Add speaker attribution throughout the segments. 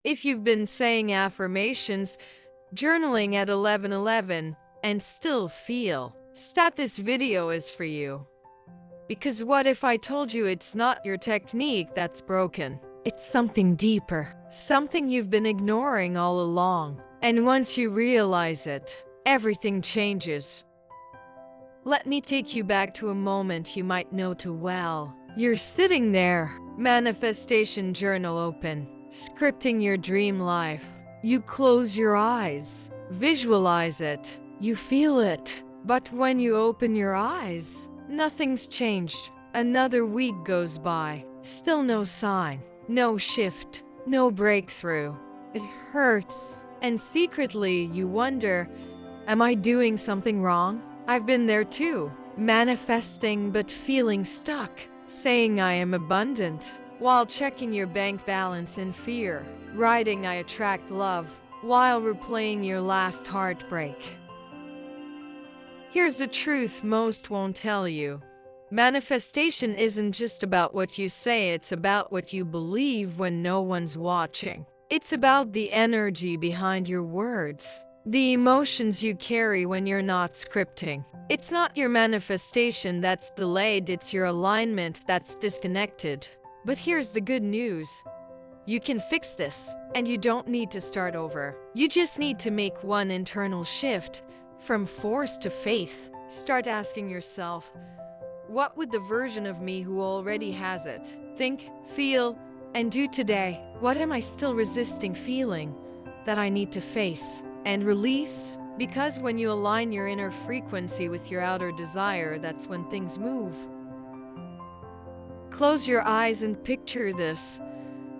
Speaker 1: If you've been saying affirmations, journaling at 11:11, and still feel stuck, this video is for you. Because what if I told you it's not your technique that's broken? It's something deeper, something you've been ignoring all along. And once you realize it, everything changes. Let me take you back to a moment you might know too well. You're sitting there, manifestation journal open, scripting your dream life. You close your eyes, visualize it, you feel it. But when you open your eyes, nothing's changed. Another week goes by, still no sign, no shift, no breakthrough. It hurts, and secretly you wonder, am I doing something wrong? I've been there too, manifesting but feeling stuck, saying I am abundant, while checking your bank balance in fear, writing I attract love, while replaying your last heartbreak. Here's the truth most won't tell you. Manifestation isn't just about what you say, it's about what you believe when no one's watching. It's about the energy behind your words, the emotions you carry when you're not scripting. It's not your manifestation that's delayed, it's your alignment that's disconnected. But here's the good news. You can fix this, and you don't need to start over. You just need to make one internal shift from force to faith. Start asking yourself, what would the version of me who already has it think, feel, and do today? What am I still resisting feeling that I need to face and release? Because when you align your inner frequency with your outer desire, that's when things move. Close your eyes and picture this.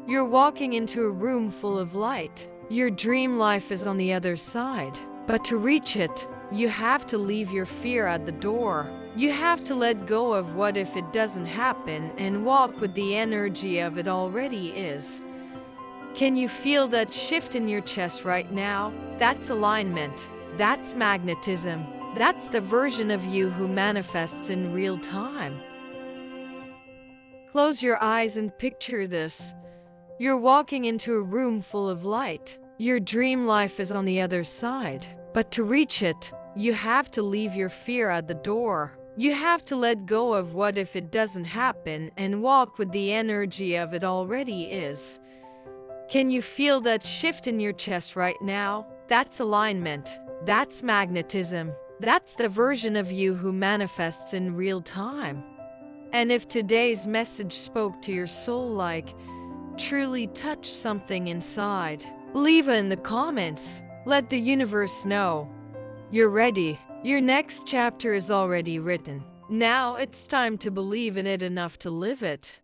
Speaker 1: You're walking into a room full of light. Your dream life is on the other side. But to reach it, you have to leave your fear at the door. You have to let go of what if it doesn't happen and walk with the energy of it already is. Can you feel that shift in your chest right now? That's alignment. That's magnetism. That's the version of you who manifests in real time. Close your eyes and picture this. You're walking into a room full of light. Your dream life is on the other side. But to reach it, you have to leave your fear at the door. You have to let go of what if it doesn't happen and walk with the energy of it already is. Can you feel that shift in your chest right now? That's alignment. That's magnetism. That's the version of you who manifests in real time. And if today's message spoke to your soul, like truly touched something inside, leave it in the comments. Let the universe know you're ready. Your next chapter is already written. Now it's time to believe in it enough to live it.